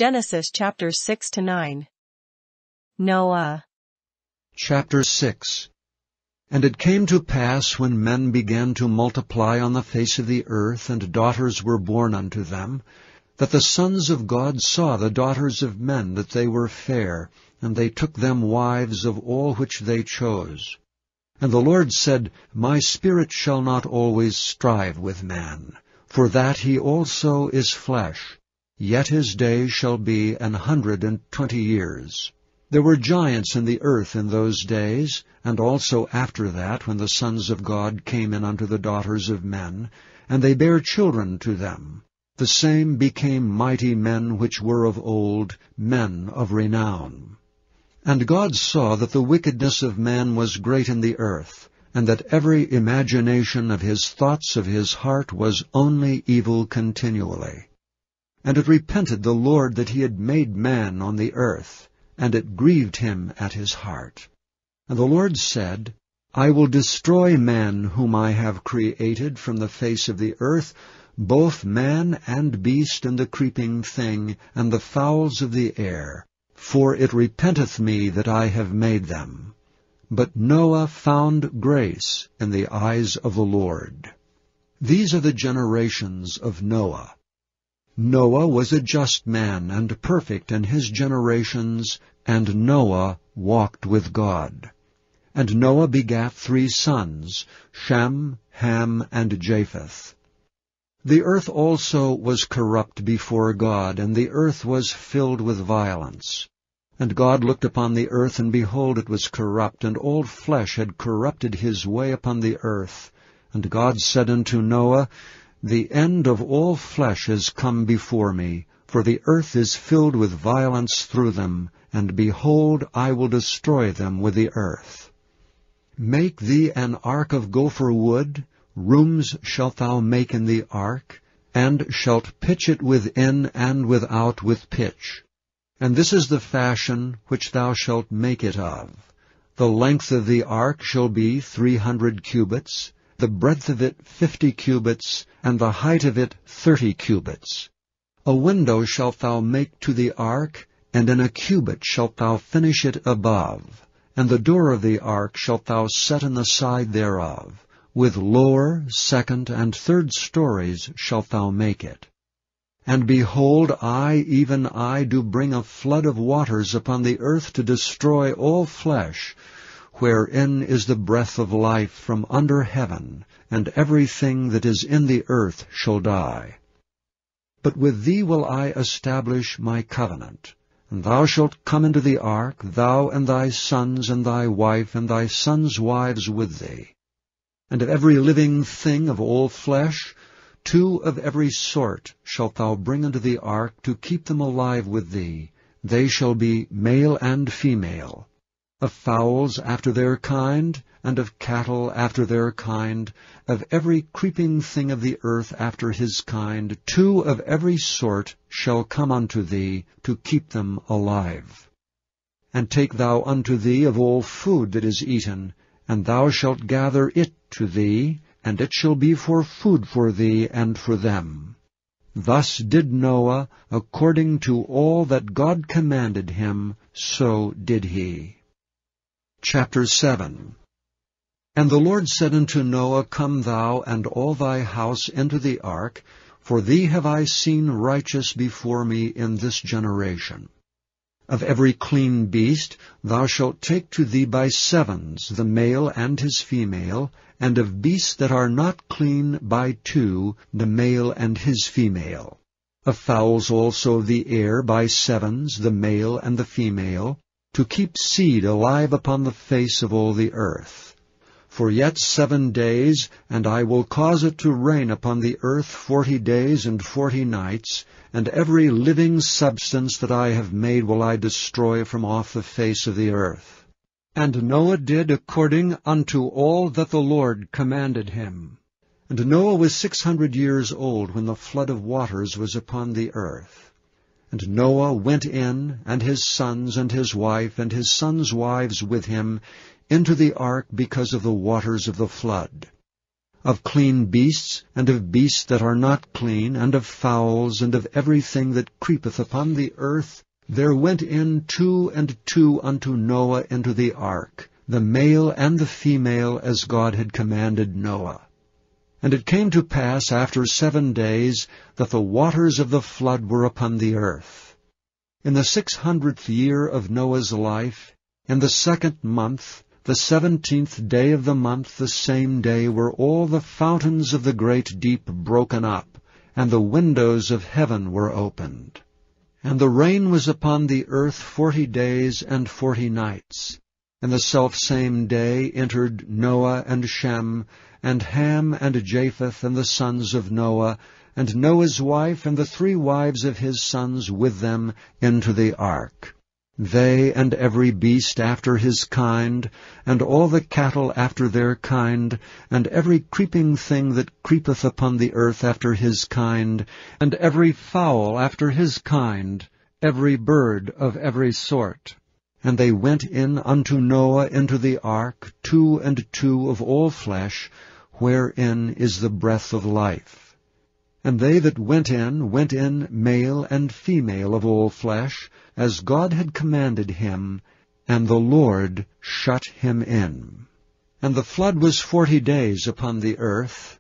Genesis chapters 6-9. Noah. Chapter 6. And it came to pass, when men began to multiply on the face of the earth, and daughters were born unto them, that the sons of God saw the daughters of men, that they were fair, and they took them wives of all which they chose. And the Lord said, My spirit shall not always strive with man, for that he also is flesh. Yet his days shall be 120 years. There were giants in the earth in those days, and also after that, when the sons of God came in unto the daughters of men, and they bare children to them. The same became mighty men which were of old, men of renown. And God saw that the wickedness of man was great in the earth, and that every imagination of his thoughts of his heart was only evil continually. And it repented the Lord that he had made man on the earth, and it grieved him at his heart. And the Lord said, I will destroy man whom I have created from the face of the earth, both man and beast and the creeping thing, and the fowls of the air, for it repenteth me that I have made them. But Noah found grace in the eyes of the Lord. These are the generations of Noah. Noah was a just man and perfect in his generations, and Noah walked with God. And Noah begat 3 sons, Shem, Ham, and Japheth. The earth also was corrupt before God, and the earth was filled with violence. And God looked upon the earth, and behold, it was corrupt, and all flesh had corrupted his way upon the earth. And God said unto Noah, The end of all flesh is come before me, for the earth is filled with violence through them, and behold, I will destroy them with the earth. Make thee an ark of gopher wood, rooms shalt thou make in the ark, and shalt pitch it within and without with pitch. And this is the fashion which thou shalt make it of. The length of the ark shall be 300 cubits, the breadth of it 50 cubits, and the height of it 30 cubits. A window shalt thou make to the ark, and in a cubit shalt thou finish it above. And the door of the ark shalt thou set in the side thereof. With lower, second, and third stories shalt thou make it. And behold, I, even I, do bring a flood of waters upon the earth to destroy all flesh, wherein is the breath of life from under heaven, and everything that is in the earth shall die. But with thee will I establish my covenant. And thou shalt come into the ark, thou and thy sons and thy wife and thy sons' wives with thee. And of every living thing of all flesh, 2 of every sort shalt thou bring into the ark to keep them alive with thee. They shall be male and female. Of fowls after their kind, and of cattle after their kind, of every creeping thing of the earth after his kind, 2 of every sort shall come unto thee, to keep them alive. And take thou unto thee of all food that is eaten, and thou shalt gather it to thee, and it shall be for food for thee and for them. Thus did Noah, according to all that God commanded him, so did he. Chapter 7. And the Lord said unto Noah, Come thou and all thy house into the ark, for thee have I seen righteous before me in this generation. Of every clean beast thou shalt take to thee by 7s, the male and his female, and of beasts that are not clean by 2, the male and his female. Of fowls also of the air by 7s, the male and the female, to keep seed alive upon the face of all the earth. For yet 7 days, and I will cause it to rain upon the earth 40 days and 40 nights, and every living substance that I have made will I destroy from off the face of the earth. And Noah did according unto all that the Lord commanded him. And Noah was 600 years old when the flood of waters was upon the earth. And Noah went in, and his sons and his wife and his sons' wives with him, into the ark because of the waters of the flood. of clean beasts, and of beasts that are not clean, and of fowls, and of everything that creepeth upon the earth, there went in 2 and 2 unto Noah into the ark, the male and the female, as God had commanded Noah. And it came to pass after 7 days that the waters of the flood were upon the earth. In the 600th year of Noah's life, in the 2nd month, the 17th day of the month, the same day were all the fountains of the great deep broken up, and the windows of heaven were opened. And the rain was upon the earth 40 days and 40 nights. And the selfsame day entered Noah and Shem, and Ham and Japheth, and the sons of Noah, and Noah's wife, and the 3 wives of his sons with them, into the ark. They and every beast after his kind, and all the cattle after their kind, and every creeping thing that creepeth upon the earth after his kind, and every fowl after his kind, every bird of every sort. And they went in unto Noah into the ark, 2 and 2 of all flesh, wherein is the breath of life. And they that went in male and female of all flesh, as God had commanded him, and the Lord shut him in. And the flood was 40 days upon the earth,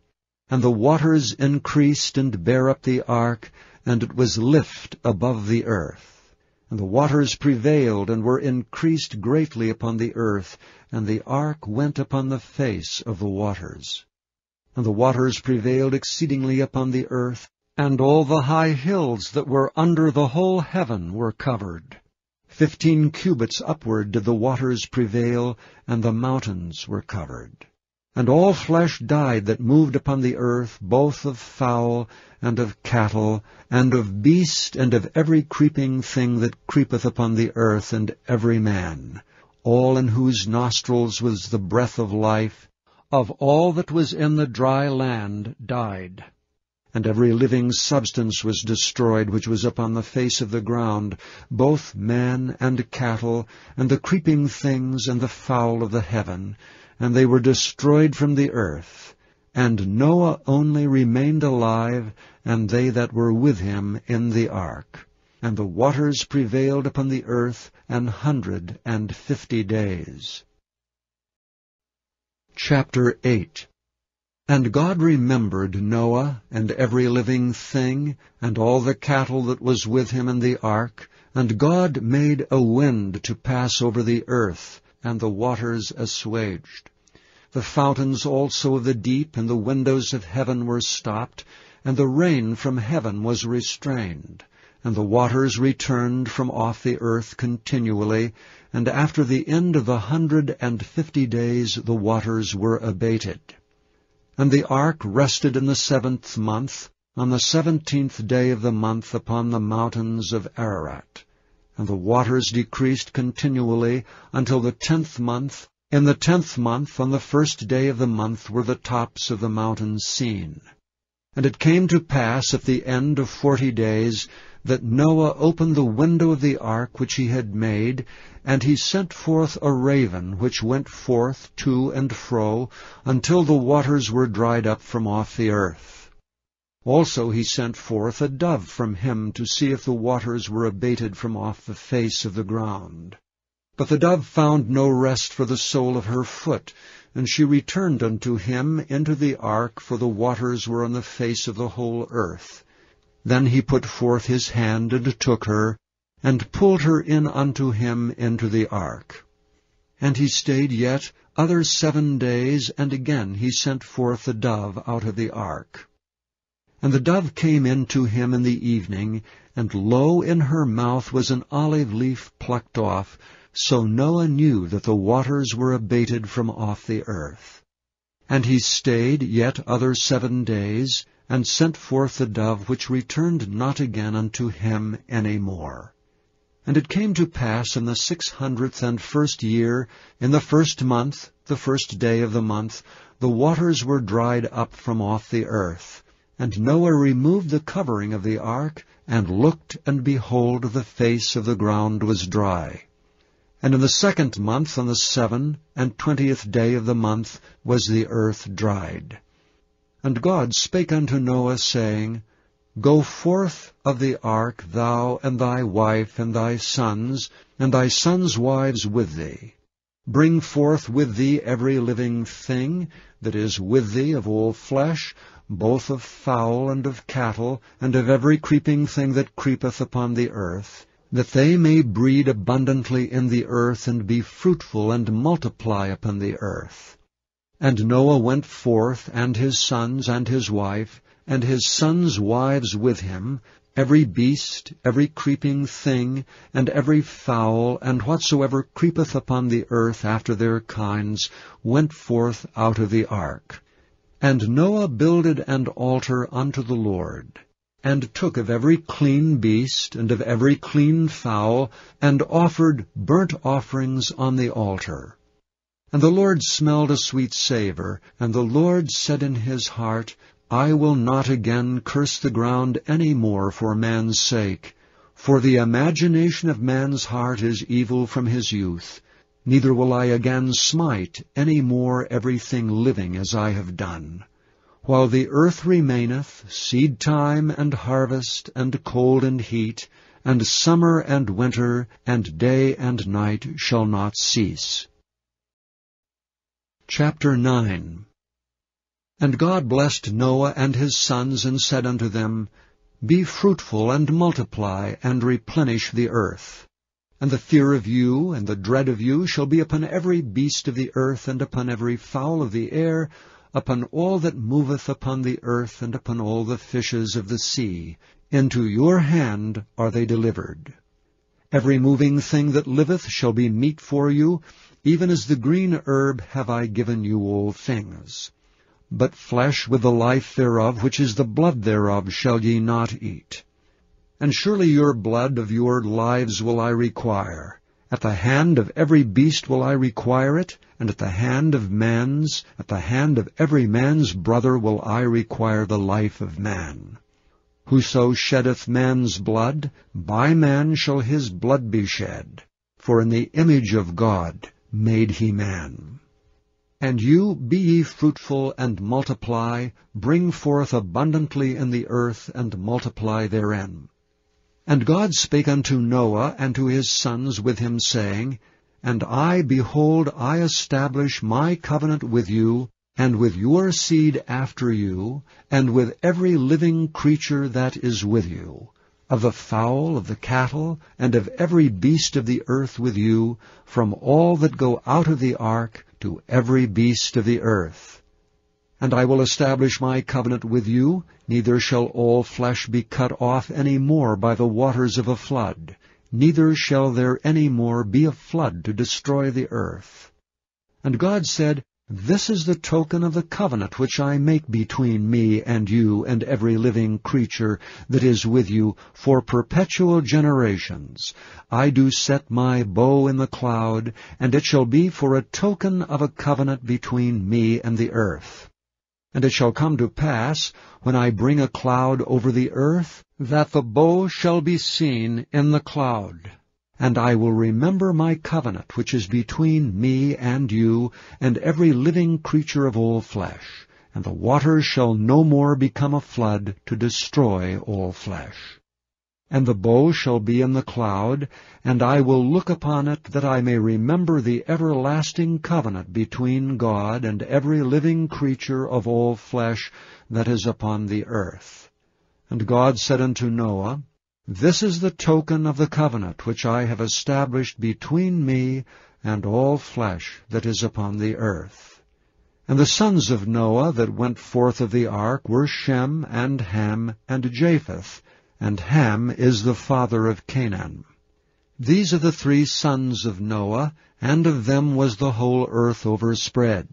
and the waters increased and bare up the ark, and it was lift above the earth. And the waters prevailed and were increased greatly upon the earth, and the ark went upon the face of the waters. And the waters prevailed exceedingly upon the earth, and all the high hills that were under the whole heaven were covered. 15 cubits upward did the waters prevail, and the mountains were covered. And all flesh died that moved upon the earth, both of fowl, and of cattle, and of beast, and of every creeping thing that creepeth upon the earth, and every man, all in whose nostrils was the breath of life, of all that was in the dry land died. And every living substance was destroyed which was upon the face of the ground, both man and cattle, and the creeping things, and the fowl of the heaven, and they were destroyed from the earth. And Noah only remained alive, and they that were with him in the ark. And the waters prevailed upon the earth 150 days. Chapter 8. And God remembered Noah, and every living thing, and all the cattle that was with him in the ark. And God made a wind to pass over the earth, and the waters assuaged. The fountains also of the deep and the windows of heaven were stopped, and the rain from heaven was restrained. And the waters returned from off the earth continually, and after the end of 150 days the waters were abated. And the ark rested in the 7th month, on the 17th day of the month, upon the mountains of Ararat. And the waters decreased continually until the 10th month. In the 10th month, on the 1st day of the month, were the tops of the mountains seen. And it came to pass at the end of 40 days that Noah opened the window of the ark which he had made, and he sent forth a raven, which went forth to and fro, until the waters were dried up from off the earth. Also he sent forth a dove from him to see if the waters were abated from off the face of the ground. But the dove found no rest for the sole of her foot, and she returned unto him into the ark, for the waters were on the face of the whole earth. Then he put forth his hand, and took her, and pulled her in unto him into the ark. And he stayed yet other 7 days, and again he sent forth the dove out of the ark. And the dove came in to him in the evening, and lo, in her mouth was an olive leaf plucked off. So Noah knew that the waters were abated from off the earth. And he stayed yet other 7 days, and sent forth the dove, which returned not again unto him any more. And it came to pass in the 601st year, in the 1st month, the 1st day of the month, the waters were dried up from off the earth. And Noah removed the covering of the ark, and looked, and behold, the face of the ground was dry. And in the 2nd month, on the 27th day of the month, was the earth dried. And God spake unto Noah, saying, Go forth of the ark, thou and thy wife and thy sons wives with thee. Bring forth with thee every living thing that is with thee of all flesh, both of fowl and of cattle, and of every creeping thing that creepeth upon the earth, that they may breed abundantly in the earth, and be fruitful, and multiply upon the earth. And Noah went forth, and his sons and his wife, and his sons' wives with him, every beast, every creeping thing, and every fowl, and whatsoever creepeth upon the earth after their kinds, went forth out of the ark. And Noah builded an altar unto the Lord, and took of every clean beast, and of every clean fowl, and offered burnt offerings on the altar. And the Lord smelled a sweet savour, and the Lord said in his heart, I will not again curse the ground any more for man's sake, for the imagination of man's heart is evil from his youth, neither will I again smite any more everything living as I have done. While the earth remaineth, seed time and harvest, and cold and heat, and summer and winter, and day and night shall not cease. Chapter 9. And God blessed Noah and his sons, and said unto them, Be fruitful, and multiply, and replenish the earth. And the fear of you and the dread of you shall be upon every beast of the earth, and upon every fowl of the air, upon all that moveth upon the earth, and upon all the fishes of the sea. Into your hand are they delivered. Every moving thing that liveth shall be meat for you, even as the green herb have I given you all things. But flesh with the life thereof, which is the blood thereof, shall ye not eat. And surely your blood of your lives will I require. At the hand of every beast will I require it, and at the hand of every man's brother will I require the life of man. Whoso sheddeth man's blood, by man shall his blood be shed. For in the image of God made he man. And you, be ye fruitful, and multiply, bring forth abundantly in the earth, and multiply therein. And God spake unto Noah and to his sons with him, saying, And I, behold, I establish my covenant with you, and with your seed after you, and with every living creature that is with you, of the fowl, of the cattle, and of every beast of the earth with you, from all that go out of the ark, to every beast of the earth. And I will establish my covenant with you, neither shall all flesh be cut off any more by the waters of a flood, neither shall there any more be a flood to destroy the earth. And God said, This is the token of the covenant which I make between me and you and every living creature that is with you for perpetual generations. I do set my bow in the cloud, and it shall be for a token of a covenant between me and the earth. And it shall come to pass, when I bring a cloud over the earth, that the bow shall be seen in the cloud. And I will remember my covenant which is between me and you, and every living creature of all flesh, and the waters shall no more become a flood to destroy all flesh. And the bow shall be in the cloud, and I will look upon it, that I may remember the everlasting covenant between God and every living creature of all flesh that is upon the earth. And God said unto Noah, This is the token of the covenant which I have established between me and all flesh that is upon the earth. And the sons of Noah that went forth of the ark were Shem, and Ham, and Japheth, and Ham is the father of Canaan. These are the 3 sons of Noah, and of them was the whole earth overspread.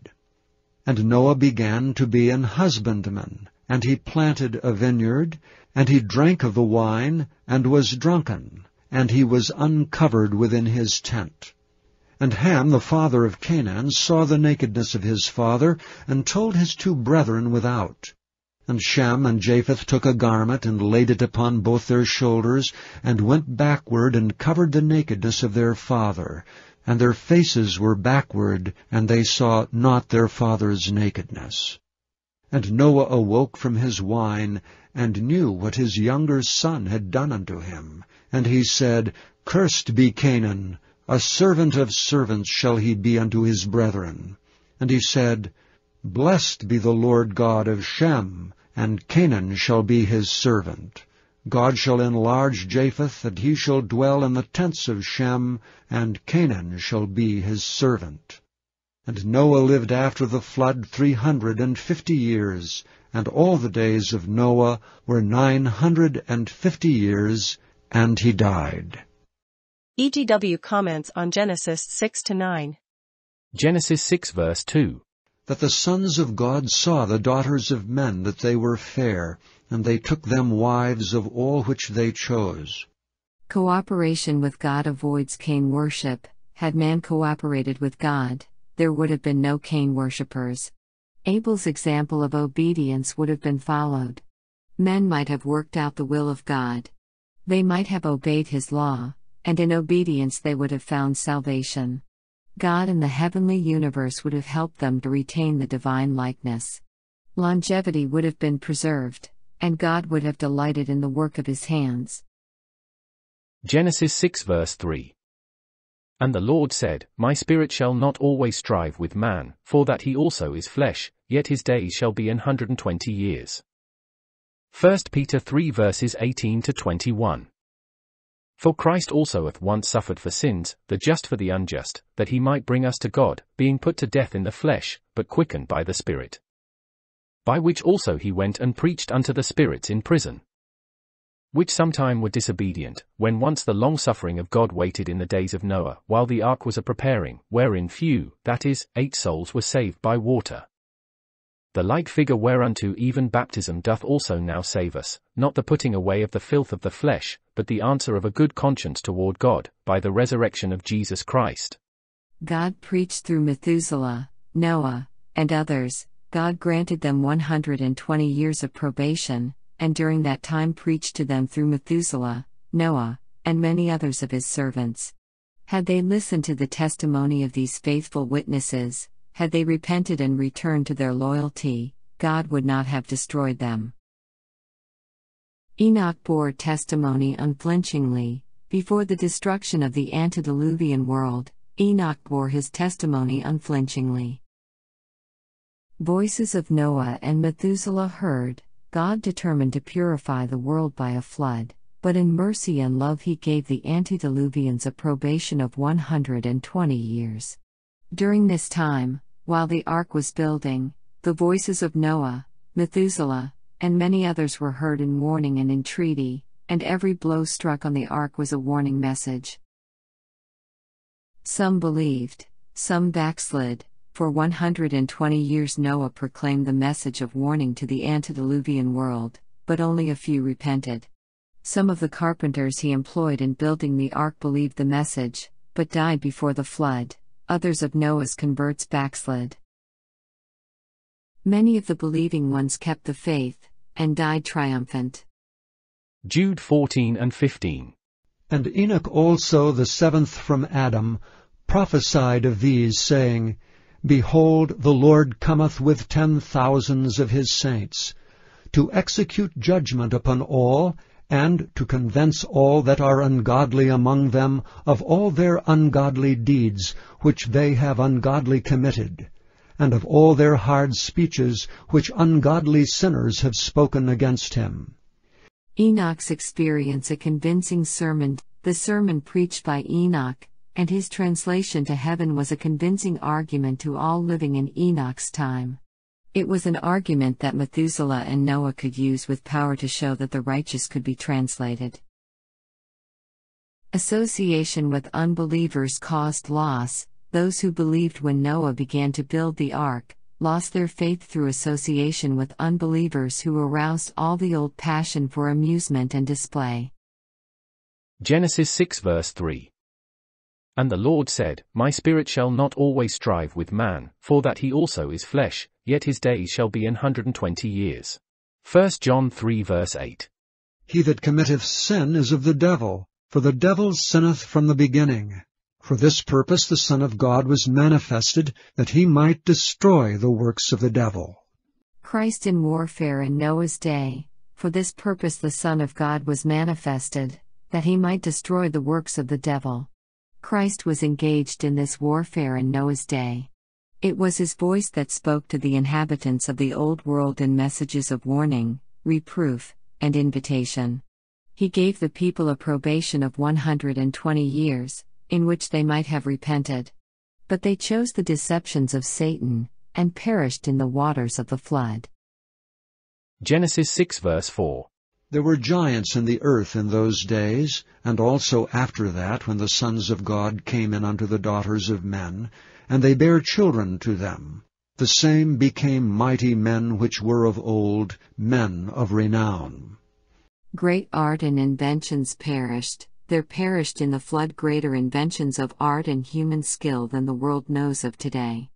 And Noah began to be an husbandman, and he planted a vineyard, and he drank of the wine, and was drunken, and he was uncovered within his tent. And Ham, the father of Canaan, saw the nakedness of his father, and told his 2 brethren without. And Shem and Japheth took a garment, and laid it upon both their shoulders, and went backward, and covered the nakedness of their father. And their faces were backward, and they saw not their father's nakedness. And Noah awoke from his wine, and knew what his younger son had done unto him. And he said, Cursed be Canaan, a servant of servants shall he be unto his brethren. And he said, Blessed be the Lord God of Shem, and Canaan shall be his servant. God shall enlarge Japheth, and he shall dwell in the tents of Shem, and Canaan shall be his servant. And Noah lived after the flood 350 years, and all the days of Noah were 950 years, and he died. EGW comments on Genesis 6-9. Genesis 6 verse 2. That the sons of God saw the daughters of men, that they were fair, and they took them wives of all which they chose. Cooperation with God avoids Cain worship. Had man cooperated with God, there would have been no Cain worshippers. Abel's example of obedience would have been followed. Men might have worked out the will of God. They might have obeyed his law, and in obedience they would have found salvation. God in the heavenly universe would have helped them to retain the divine likeness. Longevity would have been preserved, and God would have delighted in the work of his hands. Genesis 6 verse 3. And the Lord said, My spirit shall not always strive with man, for that he also is flesh, yet his days shall be 120 years. 1 Peter 3 verses 18 to 21. For Christ also hath once suffered for sins, the just for the unjust, that he might bring us to God, being put to death in the flesh, but quickened by the Spirit. By which also he went and preached unto the spirits in prison, which sometime were disobedient, when once the long suffering of God waited in the days of Noah, while the ark was a-preparing, wherein few, that is, 8 souls were saved by water. The like figure whereunto even baptism doth also now save us, not the putting away of the filth of the flesh, but the answer of a good conscience toward God, by the resurrection of Jesus Christ. God preached through Methuselah, Noah, and others. God granted them 120 years of probation, and during that time preached to them through Methuselah, Noah, and many others of his servants. Had they listened to the testimony of these faithful witnesses, had they repented and returned to their loyalty, God would not have destroyed them. Enoch bore testimony unflinchingly. Before the destruction of the antediluvian world, Enoch bore his testimony unflinchingly. Voices of Noah and Methuselah heard. God determined to purify the world by a flood, but in mercy and love he gave the antediluvians a probation of 120 years. During this time, while the ark was building, the voices of Noah, Methuselah, and many others were heard in warning and entreaty, and every blow struck on the ark was a warning message. Some believed, some backslid. For 120 years Noah proclaimed the message of warning to the antediluvian world, but only a few repented. Some of the carpenters he employed in building the ark believed the message, but died before the flood. Others of Noah's converts backslid. Many of the believing ones kept the faith, and died triumphant. Jude 14 and 15. And Enoch also, the seventh from Adam, prophesied of these, saying, Behold, the Lord cometh with 10,000s of his saints, to execute judgment upon all, and to convince all that are ungodly among them of all their ungodly deeds which they have ungodly committed, and of all their hard speeches which ungodly sinners have spoken against him. Enoch's experience a convincing sermon. The sermon preached by Enoch, and his translation to heaven was a convincing argument to all living in Enoch's time. It was an argument that Methuselah and Noah could use with power to show that the righteous could be translated. Association with unbelievers caused loss. Those who believed when Noah began to build the ark, lost their faith through association with unbelievers who aroused all the old passion for amusement and display. Genesis 6 verse 3. And the Lord said, My spirit shall not always strive with man, for that he also is flesh, yet his days shall be 120 years. 1 John 3 verse 8. He that committeth sin is of the devil, for the devil sinneth from the beginning. For this purpose the Son of God was manifested, that he might destroy the works of the devil. Christ in warfare in Noah's day. For this purpose the Son of God was manifested, that he might destroy the works of the devil. Christ was engaged in this warfare in Noah's day. It was his voice that spoke to the inhabitants of the old world in messages of warning, reproof, and invitation. He gave the people a probation of 120 years, in which they might have repented. But they chose the deceptions of Satan, and perished in the waters of the flood. Genesis 6 verse 4. There were giants in the earth in those days, and also after that, when the sons of God came in unto the daughters of men, and they bare children to them. The same became mighty men which were of old, men of renown. Great art and inventions perished. There perished in the flood greater inventions of art and human skill than the world knows of today.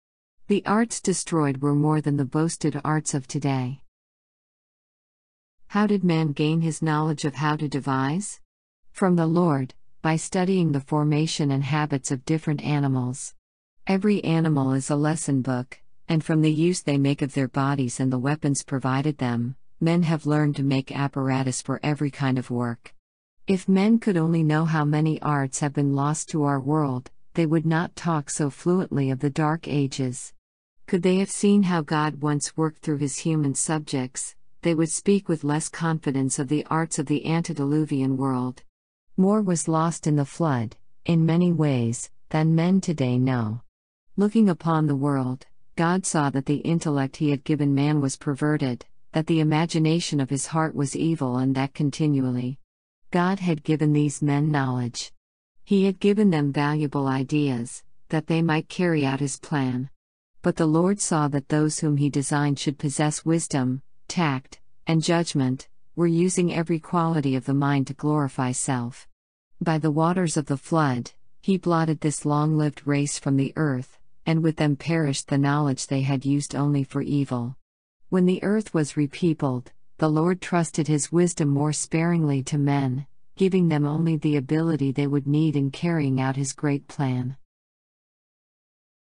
The arts destroyed were more than the boasted arts of today. How did man gain his knowledge of how to devise? From the Lord, by studying the formation and habits of different animals. Every animal is a lesson book, and from the use they make of their bodies and the weapons provided them, men have learned to make apparatus for every kind of work. If men could only know how many arts have been lost to our world, they would not talk so fluently of the dark ages. Could they have seen how God once worked through his human subjects, they would speak with less confidence of the arts of the antediluvian world. More was lost in the flood, in many ways, than men today know. Looking upon the world, God saw that the intellect he had given man was perverted, that the imagination of his heart was evil, and that continually God had given these men knowledge. He had given them valuable ideas, that they might carry out his plan. But the Lord saw that those whom he designed should possess wisdom, tact, and judgment, were using every quality of the mind to glorify self. By the waters of the flood, he blotted this long-lived race from the earth, and with them perished the knowledge they had used only for evil. When the earth was repeopled, the Lord trusted his wisdom more sparingly to men, giving them only the ability they would need in carrying out his great plan.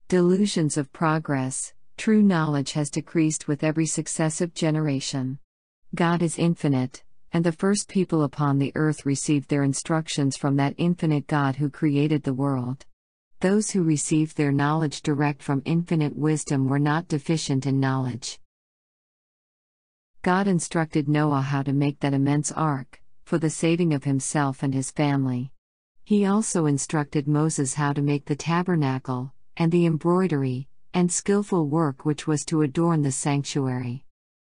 Delusions of progress. True knowledge has decreased with every successive generation. God is infinite, and the first people upon the earth received their instructions from that infinite God who created the world. Those who received their knowledge direct from infinite wisdom were not deficient in knowledge. God instructed Noah how to make that immense ark, for the saving of himself and his family. He also instructed Moses how to make the tabernacle, and the embroidery, and skillful work which was to adorn the sanctuary.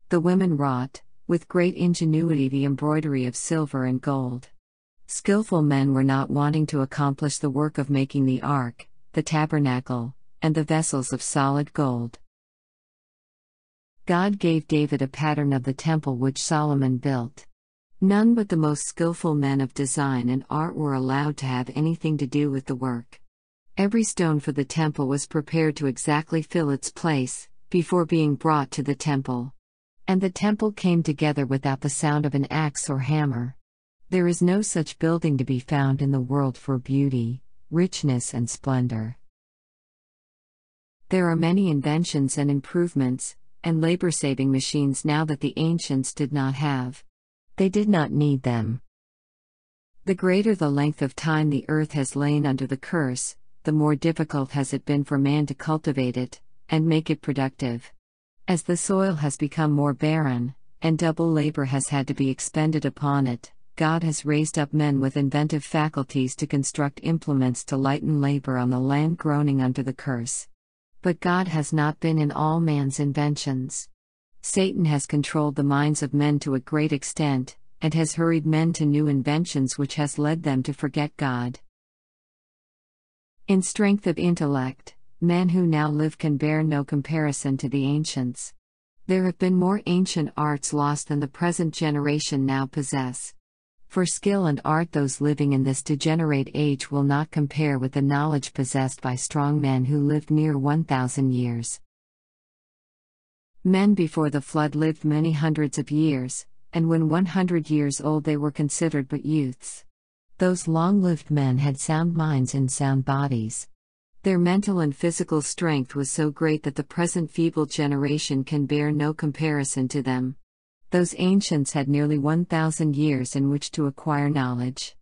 The women wrought, with great ingenuity, the embroidery of silver and gold. Skillful men were not wanting to accomplish the work of making the ark, the tabernacle, and the vessels of solid gold. God gave David a pattern of the temple which Solomon built. None but the most skillful men of design and art were allowed to have anything to do with the work. Every stone for the temple was prepared to exactly fill its place, before being brought to the temple. And the temple came together without the sound of an axe or hammer. There is no such building to be found in the world for beauty, richness, and splendor. There are many inventions and improvements, and labor-saving machines now that the ancients did not have. They did not need them. The greater the length of time the earth has lain under the curse, the more difficult has it been for man to cultivate it, and make it productive. As the soil has become more barren, and double labor has had to be expended upon it, God has raised up men with inventive faculties to construct implements to lighten labor on the land groaning under the curse. But God has not been in all man's inventions. Satan has controlled the minds of men to a great extent, and has hurried men to new inventions which has led them to forget God. In strength of intellect, men who now live can bear no comparison to the ancients. There have been more ancient arts lost than the present generation now possess. For skill and art, those living in this degenerate age will not compare with the knowledge possessed by strong men who lived near 1,000 years. Men before the flood lived many hundreds of years, and when 100 years old they were considered but youths. Those long-lived men had sound minds and sound bodies. Their mental and physical strength was so great that the present feeble generation can bear no comparison to them. Those ancients had nearly 1,000 years in which to acquire knowledge.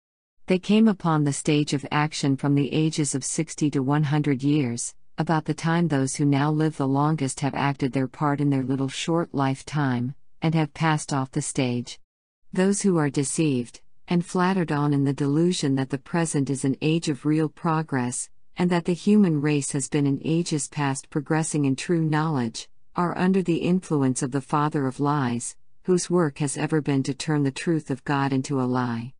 They came upon the stage of action from the ages of 60 to 100 years, about the time those who now live the longest have acted their part in their little short lifetime, and have passed off the stage. Those who are deceived, and flattered on in the delusion that the present is an age of real progress, and that the human race has been in ages past progressing in true knowledge, are under the influence of the father of lies, whose work has ever been to turn the truth of God into a lie.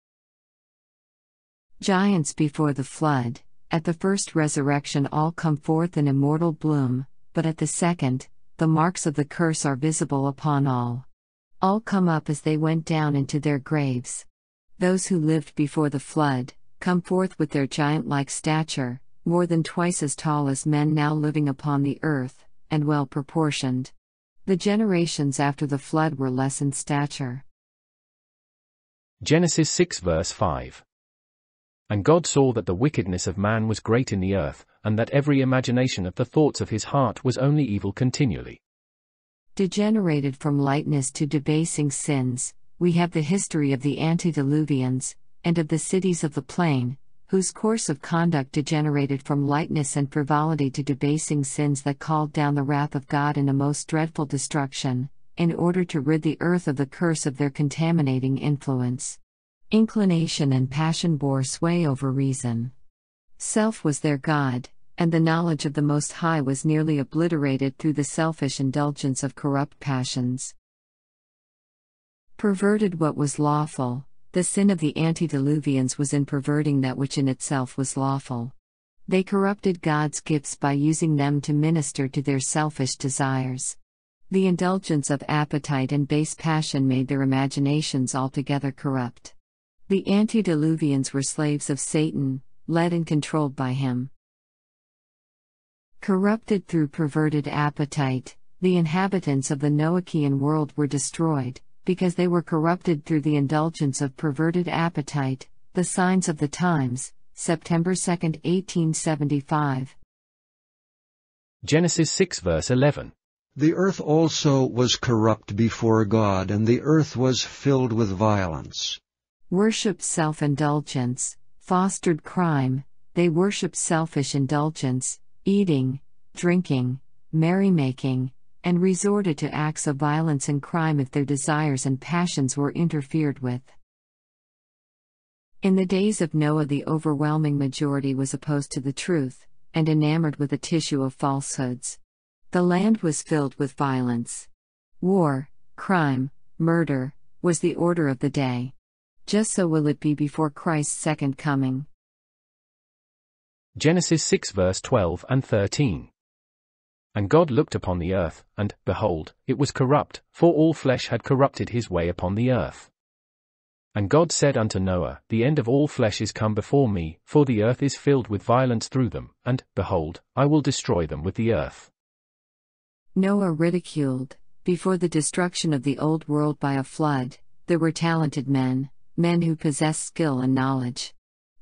Giants before the flood, at the first resurrection all come forth in immortal bloom, but at the second, the marks of the curse are visible upon all. All come up as they went down into their graves. Those who lived before the flood, come forth with their giant-like stature, more than twice as tall as men now living upon the earth, and well proportioned. The generations after the flood were less in stature. Genesis 6 verse 5. And God saw that the wickedness of man was great in the earth, and that every imagination of the thoughts of his heart was only evil continually. Degenerated from lightness to debasing sins, we have the history of the antediluvians, and of the cities of the plain, whose course of conduct degenerated from lightness and frivolity to debasing sins that called down the wrath of God in a most dreadful destruction, in order to rid the earth of the curse of their contaminating influence. Inclination and passion bore sway over reason. Self was their God, and the knowledge of the Most High was nearly obliterated through the selfish indulgence of corrupt passions. Perverted what was lawful. The sin of the antediluvians was in perverting that which in itself was lawful. They corrupted God's gifts by using them to minister to their selfish desires. The indulgence of appetite and base passion made their imaginations altogether corrupt. The antediluvians were slaves of Satan, led and controlled by him. Corrupted through perverted appetite, the inhabitants of the Noachian world were destroyed, because they were corrupted through the indulgence of perverted appetite. The Signs of the Times, September 2, 1875. Genesis 6 verse 11. The earth also was corrupt before God, and the earth was filled with violence. Worshipped self-indulgence, fostered crime. They worshipped selfish indulgence, eating, drinking, merrymaking, and resorted to acts of violence and crime if their desires and passions were interfered with. In the days of Noah, the overwhelming majority was opposed to the truth, and enamored with a tissue of falsehoods. The land was filled with violence. War, crime, murder, was the order of the day. Just so will it be before Christ's second coming. Genesis 6 verse 12 and 13. And God looked upon the earth, and, behold, it was corrupt, for all flesh had corrupted his way upon the earth. And God said unto Noah, The end of all flesh is come before me, for the earth is filled with violence through them, and, behold, I will destroy them with the earth. Noah ridiculed. Before the destruction of the old world by a flood, there were talented men who possessed skill and knowledge.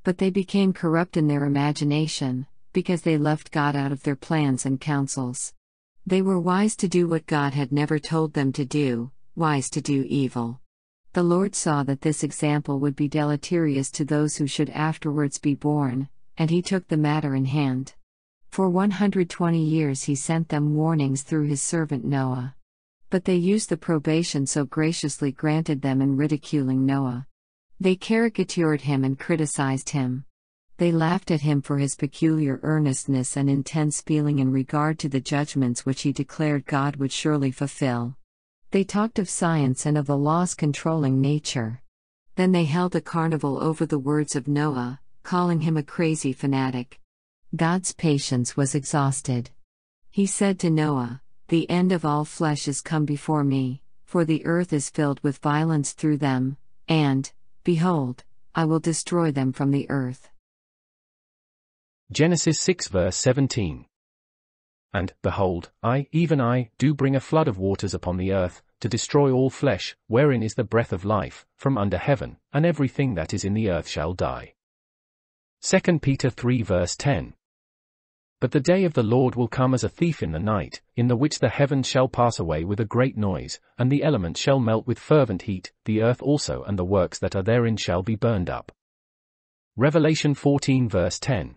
But they became corrupt in their imagination, because they left God out of their plans and counsels. They were wise to do what God had never told them to do, wise to do evil. The Lord saw that this example would be deleterious to those who should afterwards be born, and he took the matter in hand. For 120 years he sent them warnings through his servant Noah. But they used the probation so graciously granted them in ridiculing Noah. They caricatured him and criticized him. They laughed at him for his peculiar earnestness and intense feeling in regard to the judgments which he declared God would surely fulfill. They talked of science and of the laws controlling nature. Then they held a carnival over the words of Noah, calling him a crazy fanatic. God's patience was exhausted. He said to Noah, The end of all flesh is come before me, for the earth is filled with violence through them, and, behold, I will destroy them from the earth. Genesis 6 verse 17. And, behold, I, even I, do bring a flood of waters upon the earth, to destroy all flesh, wherein is the breath of life, from under heaven, and everything that is in the earth shall die. 2 Peter 3 verse 10. But the day of the Lord will come as a thief in the night, in the which the heavens shall pass away with a great noise, and the elements shall melt with fervent heat, the earth also and the works that are therein shall be burned up. Revelation 14 verse 10.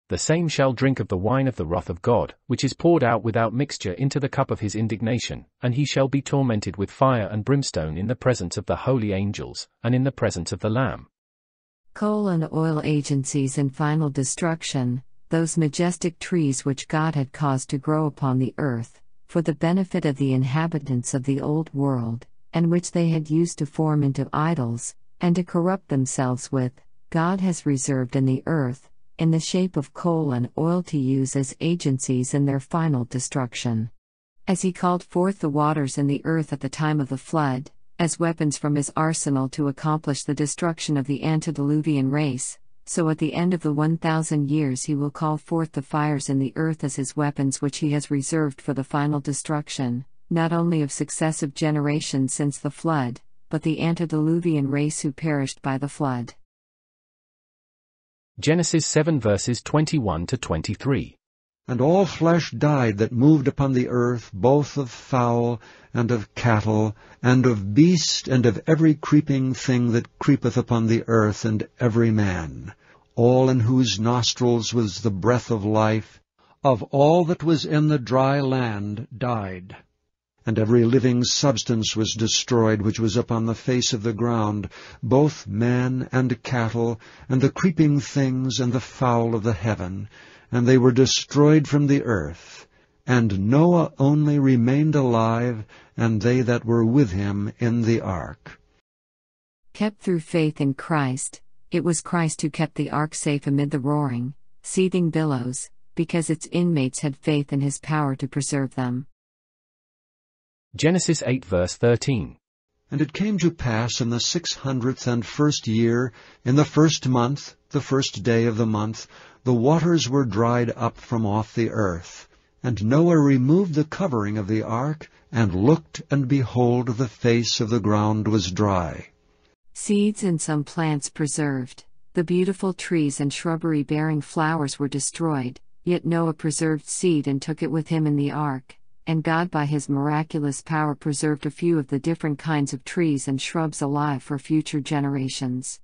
The same shall drink of the wine of the wrath of God, which is poured out without mixture into the cup of his indignation, and he shall be tormented with fire and brimstone in the presence of the holy angels, and in the presence of the Lamb. Coal and oil agencies and final destruction, those majestic trees which God had caused to grow upon the earth, for the benefit of the inhabitants of the old world, and which they had used to form into idols, and to corrupt themselves with, God has reserved in the earth, in the shape of coal and oil to use as agencies in their final destruction. As he called forth the waters in the earth at the time of the flood, as weapons from his arsenal to accomplish the destruction of the antediluvian race, so at the end of the 1,000 years he will call forth the fires in the earth as his weapons which he has reserved for the final destruction, not only of successive generations since the flood, but the antediluvian race who perished by the flood. Genesis 7 verses 21 to 23. And all flesh died that moved upon the earth, both of fowl, and of cattle, and of beast, and of every creeping thing that creepeth upon the earth, and every man, all in whose nostrils was the breath of life, of all that was in the dry land died. And every living substance was destroyed which was upon the face of the ground, both man and cattle, and the creeping things, and the fowl of the heaven, and they were destroyed from the earth. And Noah only remained alive, and they that were with him in the ark. Kept through faith in Christ, it was Christ who kept the ark safe amid the roaring, seething billows, because its inmates had faith in his power to preserve them. Genesis 8 verse 13. And it came to pass in the 601st year, in the first month, the first day of the month, the waters were dried up from off the earth. And Noah removed the covering of the ark, and looked, and behold, the face of the ground was dry. Seeds and some plants preserved, the beautiful trees and shrubbery bearing flowers were destroyed, yet Noah preserved seed and took it with him in the ark. And God by his miraculous power preserved a few of the different kinds of trees and shrubs alive for future generations.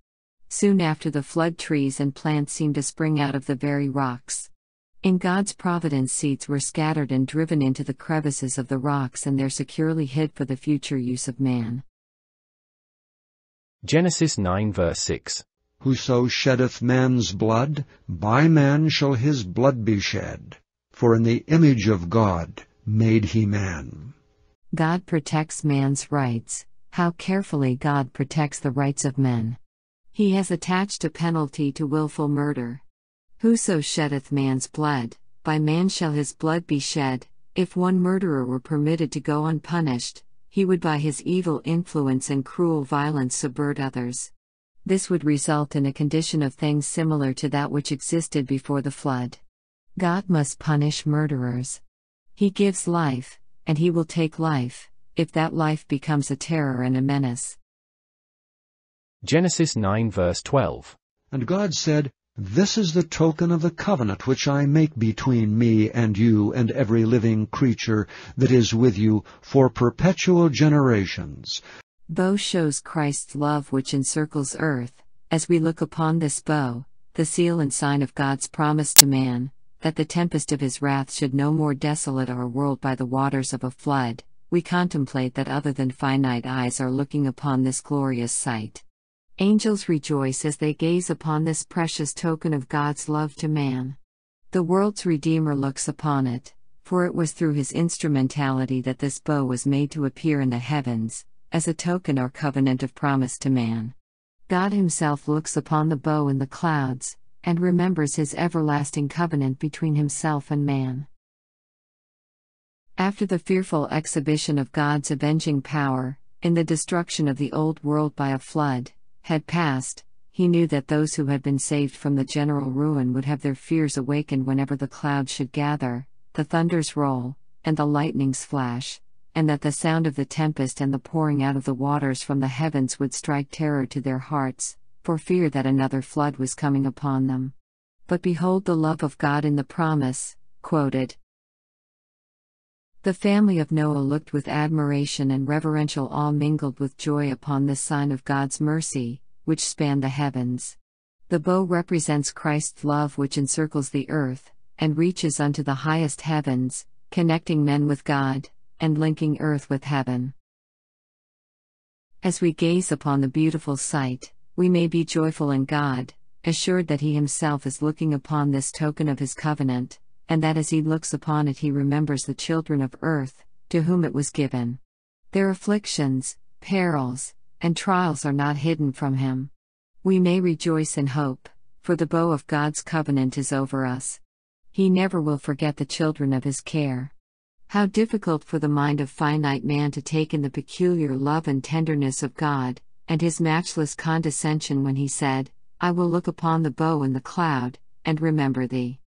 Soon after the flood, trees and plants seemed to spring out of the very rocks. In God's providence, seeds were scattered and driven into the crevices of the rocks, and there securely hid for the future use of man. Genesis 9 verse 6. Whoso sheddeth man's blood, by man shall his blood be shed. For in the image of God made he man. God protects man's rights. How carefully God protects the rights of men. He has attached a penalty to willful murder. Whoso sheddeth man's blood, by man shall his blood be shed. If one murderer were permitted to go unpunished, he would by his evil influence and cruel violence subvert others. This would result in a condition of things similar to that which existed before the flood. God must punish murderers. He gives life, and he will take life, if that life becomes a terror and a menace. Genesis 9 verse 12. And God said, This is the token of the covenant which I make between me and you and every living creature that is with you for perpetual generations. Bow shows Christ's love which encircles earth. As we look upon this bow, the seal and sign of God's promise to man, that the tempest of his wrath should no more desolate our world by the waters of a flood, we contemplate that other than finite eyes are looking upon this glorious sight. Angels rejoice as they gaze upon this precious token of God's love to man. The world's Redeemer looks upon it, for it was through his instrumentality that this bow was made to appear in the heavens, as a token or covenant of promise to man. God himself looks upon the bow in the clouds, and remembers his everlasting covenant between himself and man. After the fearful exhibition of God's avenging power, in the destruction of the old world by a flood, had passed, he knew that those who had been saved from the general ruin would have their fears awakened whenever the clouds should gather, the thunders roll, and the lightnings flash, and that the sound of the tempest and the pouring out of the waters from the heavens would strike terror to their hearts, for fear that another flood was coming upon them. But behold the love of God in the promise, quoted. The family of Noah looked with admiration and reverential awe mingled with joy upon this sign of God's mercy, which spanned the heavens. The bow represents Christ's love which encircles the earth, and reaches unto the highest heavens, connecting men with God, and linking earth with heaven. As we gaze upon the beautiful sight, we may be joyful in God, assured that He Himself is looking upon this token of His covenant, and that as He looks upon it He remembers the children of earth, to whom it was given. Their afflictions, perils, and trials are not hidden from Him. We may rejoice in hope, for the bow of God's covenant is over us. He never will forget the children of His care. How difficult for the mind of finite man to take in the peculiar love and tenderness of God, and His matchless condescension when He said, I will look upon the bow in the cloud, and remember thee.